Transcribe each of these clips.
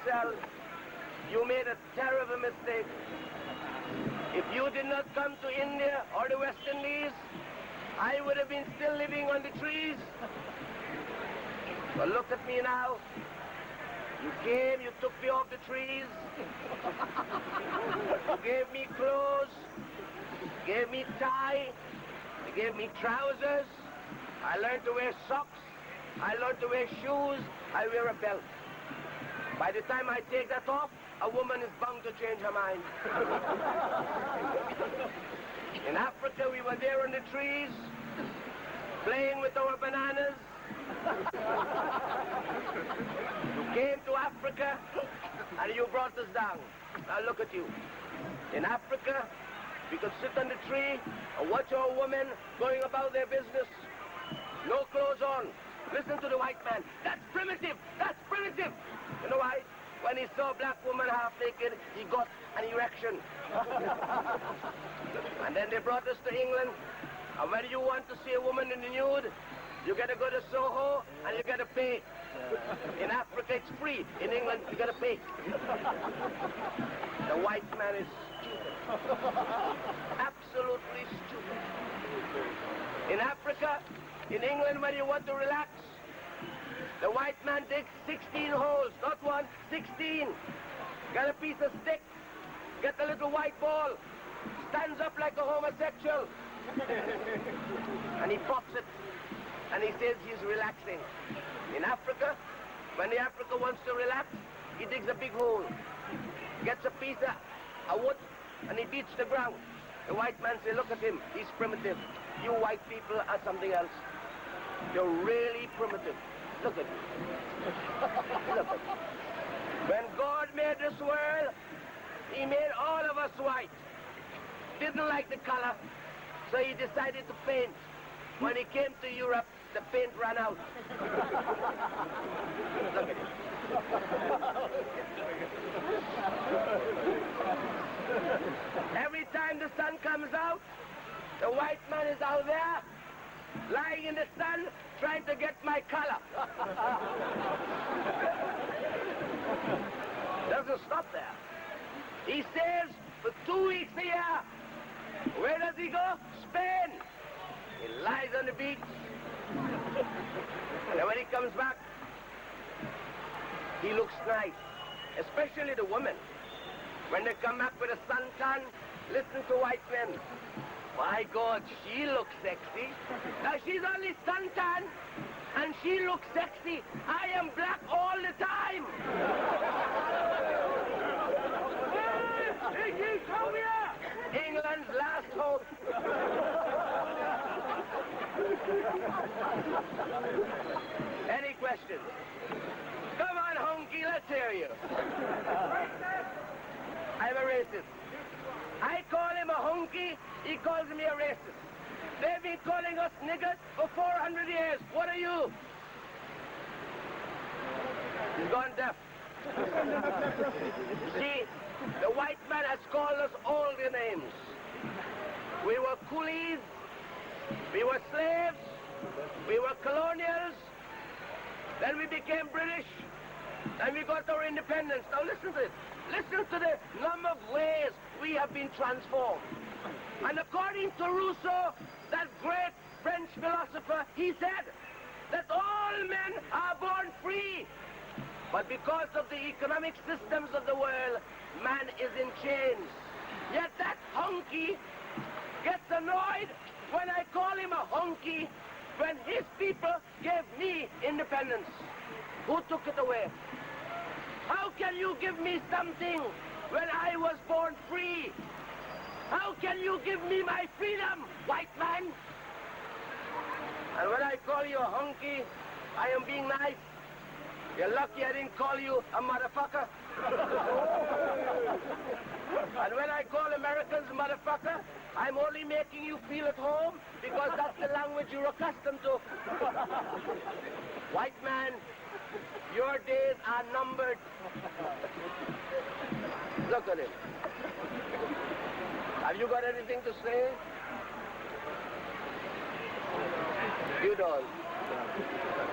yourselves, you made a terrible mistake. If you did not come to India or the West Indies, I would have been still living on the trees. But look at me now. You came, you took me off the trees. You gave me clothes, gave me tie, you gave me trousers. I learned to wear socks. I learned to wear shoes. I wear a belt. By the time I take that off, a woman is bound to change her mind. In Africa, we were there on the trees, playing with our bananas. You came to Africa, and you brought us down. Now look at you. In Africa, we could sit on the tree and watch our women going about their business. No clothes on. Listen to the white man. That's primitive. That's primitive. You know why? When he saw a black woman half naked, he got an erection. And then they brought us to England. And when you want to see a woman in the nude, you got to go to Sawh and you got to pay. In Africa, it's free. In England, you got to pay. The white man is stupid. Absolutely stupid. In Africa, in England, when you want to relax, the white man digs 16 holes, not one, 16. Got a piece of stick, get a little white ball, stands up like a homosexual, and he pops it, and he says he's relaxing. In Africa, when the African wants to relax, he digs a big hole, gets a piece of wood, and he beats the ground. The white man says, look at him, he's primitive. You white people are something else. You're really primitive. Look at you. Look at you. When God made this world, he made all of us white. Didn't like the color, so he decided to paint. When he came to Europe, the paint ran out. Look at him. Every time the sun comes out, the white man is out there, lying in the sun, trying to get my color. Doesn't stop there. He stays for 2 weeks a year. Where does he go? Spain. He lies on the beach. And when he comes back, he looks nice. Especially the women. When they come back with a suntan, listen to white men. My God, she looks sexy. Now she's only suntan, and she looks sexy. I am black all the time. Hey, come here! England's last hope. Any questions? Come on, honky, let's hear you. I'm a racist. I call him a honky, he calls me a racist. They've been calling us niggers for 400 years. What are you? He's gone deaf. See, the white man has called us all the names. We were coolies, we were slaves, we were colonials, then we became British, and we got our independence. Now listen to it. Listen to the number of ways we have been transformed. And according to Rousseau, that great French philosopher, he said that all men are born free. But because of the economic systems of the world, man is in chains. Yet that honky gets annoyed when I call him a honky when his people gave me independence. Who took it away? How can you give me something when I was born free? How can you give me my freedom, white man? And when I call you a honky, I am being nice. You're lucky I didn't call you a motherfucker. And when I call Americans motherfucker, I'm only making you feel at home because that's the language you're accustomed to. White man, your days are numbered. Look at him. Have you got anything to say? You don't.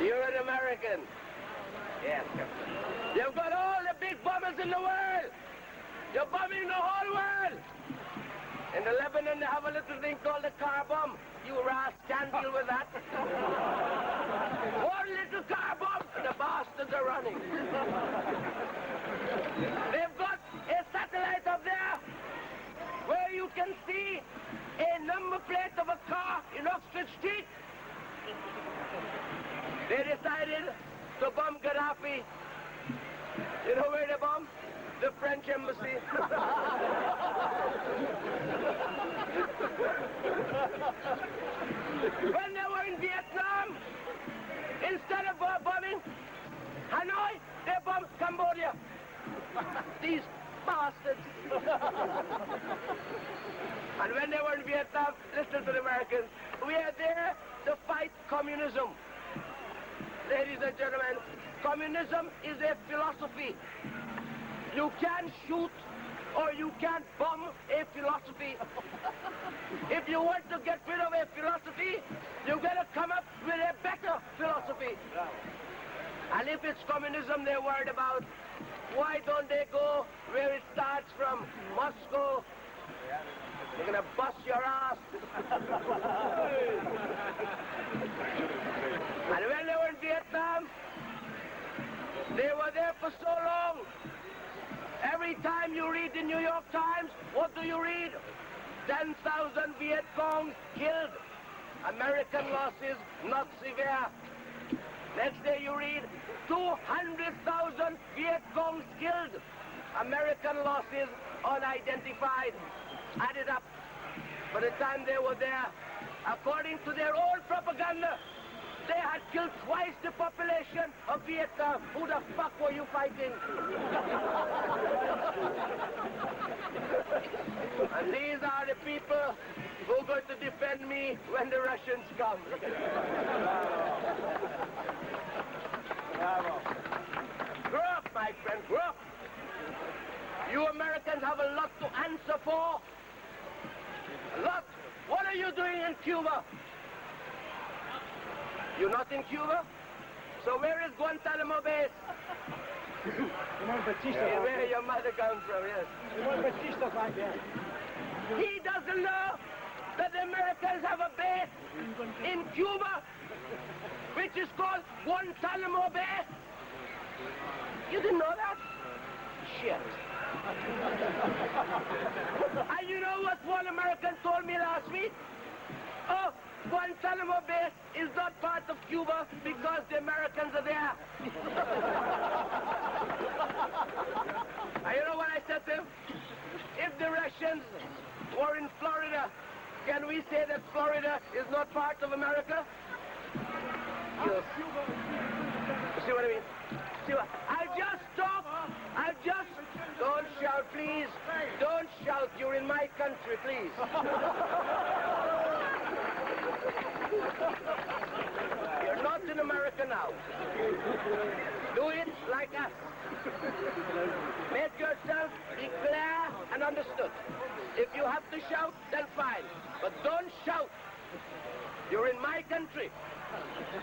You're an American. Yes, Captain. You've got all the big in the world. You're bombing the whole world. In the Lebanon, they have a little thing called the car bomb. You rascal can't deal with that. One little car bomb, and the bastards are running. They've got a satellite up there where you can see a number plate of a car in Oxford Street. They decided to bomb Gaddafi. You know where they bombed? The French embassy. When they were in Vietnam, instead of bombing Hanoi, they bombed Cambodia. These bastards. And when they were in Vietnam, listen to the Americans, we are there to fight communism. Ladies and gentlemen, communism is a philosophy. You can't shoot or you can't bomb a philosophy. If you want to get rid of a philosophy, you got to come up with a better philosophy. And if it's communism they're worried about, why don't they go where it starts from? Moscow. They're going to bust your ass. And when they were in Vietnam, they were there for so long. Every time you read the New York Times, what do you read? 10,000 Viet Cong killed. American losses not severe. Next day you read 200,000 Viet Cong killed. American losses unidentified. Add it up. By the time they were there, according to their own propaganda, they had killed twice the population of Vietnam. Who the fuck were you fighting? And these are the people who are going to defend me when the Russians come. Grow up, my friend, grow up. You Americans have a lot to answer for. A lot. What are you doing in Cuba? You're not in Cuba? So where is Guantanamo base? Where your mother comes from, yes. He doesn't know that the Americans have a base in Cuba, which is called Guantanamo Bay. You didn't know that? Shit. And you know what one American told me last week? Oh, Guantanamo Bay is not part of Cuba because the Americans are there. And you know what I said to him? If the Russians were in Florida, can we say that Florida is not part of America? You see what I mean? See what? I'll just talk. Don't shout, please. Don't shout. You're in my country, please. You're not in America now. Do it like us. Make yourself be clear and understood. If you have to shout, then fine. But don't shout. You're in my country.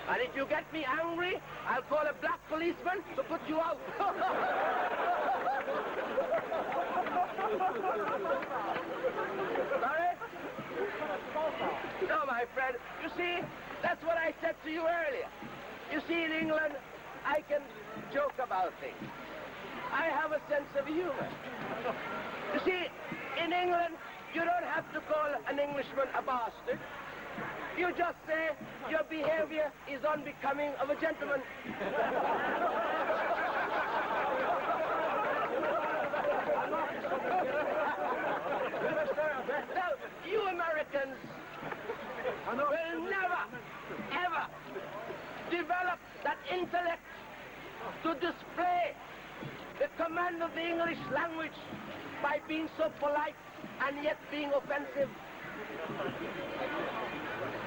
And if you get me angry, I'll call a black policeman to put you out. Sorry? No, my friend. You see, that's what I said to you earlier. You see, in England, I can joke about things. I have a sense of humor. You see, in England, you don't have to call an Englishman a bastard. You just say your behavior is unbecoming of a gentleman. Now, you Americans will never, ever develop that intellect to display the command of the English language by being so polite and yet being offensive.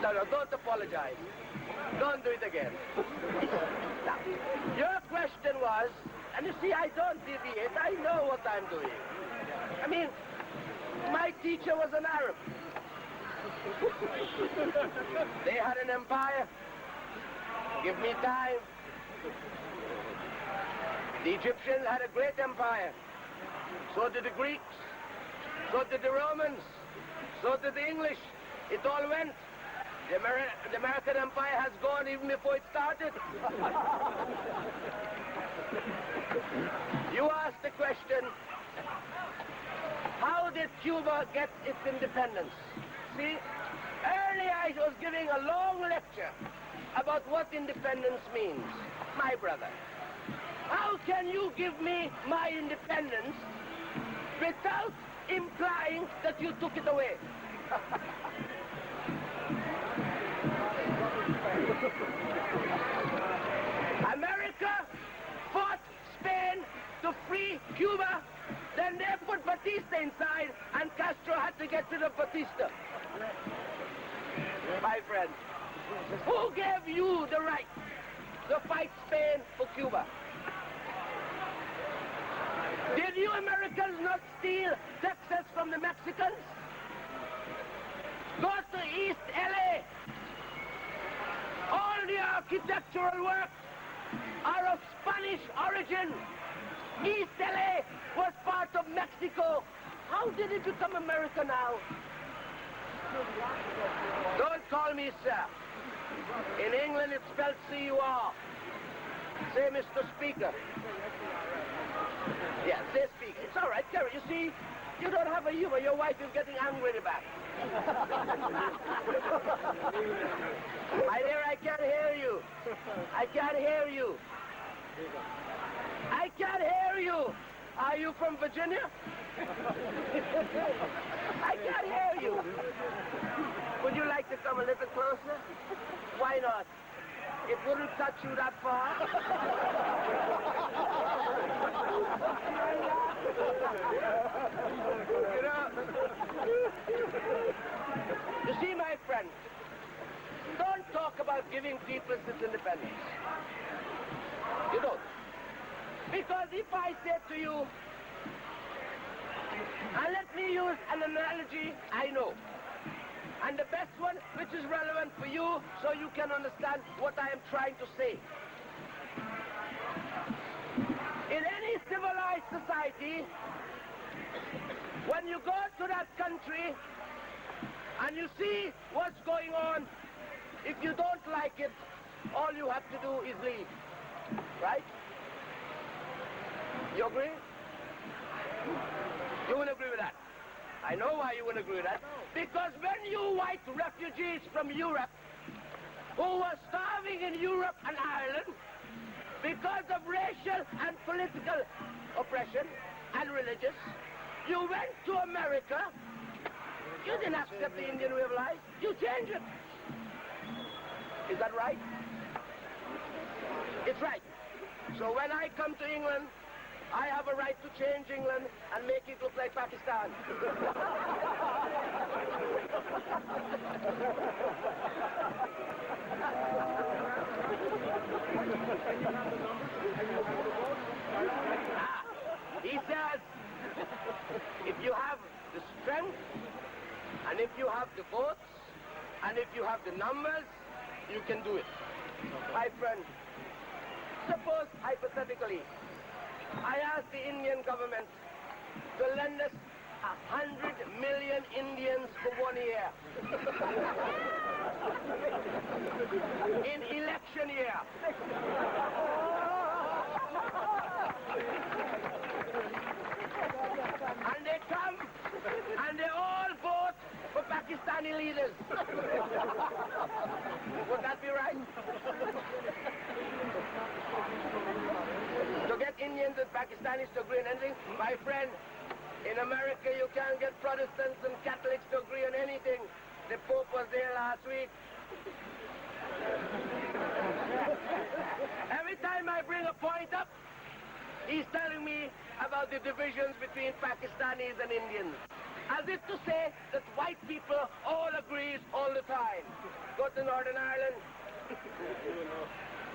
No, don't apologize. Don't do it again. Now, your question was, and you see, I don't deviate. I know what I'm doing. I mean, my teacher was an Arab. They had an empire. Give me time. The Egyptians had a great empire. So did the Greeks. So did the Romans. So did the English. It all went. The American empire has gone even before it started. You asked the question, how did Cuba get its independence? See, earlier I was giving a long lecture about what independence means. My brother, how can you give me my independence without implying that you took it away? America fought Spain to free Cuba, then they put Batista inside, and Castro had to get rid of Batista. My friend, who gave you the right to fight Spain for Cuba? Did you Americans not steal Texas from the Mexicans? Go to East LA. All the architectural work are of Spanish origin. East LA was part of Mexico. How did it become America now? Don't call me sir. In England it's spelled C-U-R. Say Mr. Speaker. Yeah, say Speaker. It's all right, Terry. You see, you don't have a humor. Your wife is getting angry back. My dear, I can't hear you. I can't hear you. I can't hear you. Are you from Virginia? I can't hear you. Would you like to come a little closer? Why not? It wouldn't touch you that far. You know, you see, my friend, don't talk about giving people this independence. You don't. Because if I say to you, and let me use an analogy I know, and the best one which is relevant for you so you can understand what I am trying to say. In any civilized society, when you go to that country and you see what's going on, if you don't like it, all you have to do is leave. Right? You agree? You wouldn't agree with that. I know why you wouldn't agree with that. Because when you white refugees from Europe, who were starving in Europe and Ireland because of racial and political oppression and religious, you went to America, you didn't accept the Indian way of life, you changed it. Is that right? It's right. So when I come to England, I have a right to change England and make it look like Pakistan. He says, if you have the strength, and if you have the votes, and if you have the numbers, you can do it. My friend, suppose hypothetically, I ask the Indian government to lend us 100 million Indians for 1 year. In election year. And they come and they all vote for Pakistani leaders. Would that be right? To get Indians and Pakistanis to agree on anything, my friend, in America you can't get Protestants and Catholics to agree on anything. The Pope was there last week. Every time I bring a point up, he's telling me about the divisions between Pakistanis and Indians. As if to say that white people all agrees all the time. Go to Northern Ireland.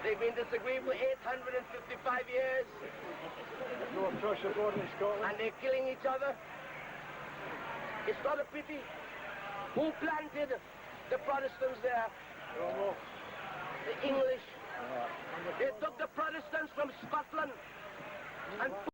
They've been disagreeing for 855 years. North Prussia, border in Scotland. And they're killing each other. It's not a pity. Who planted the Protestants there? The English. They took the Protestants from Scotland and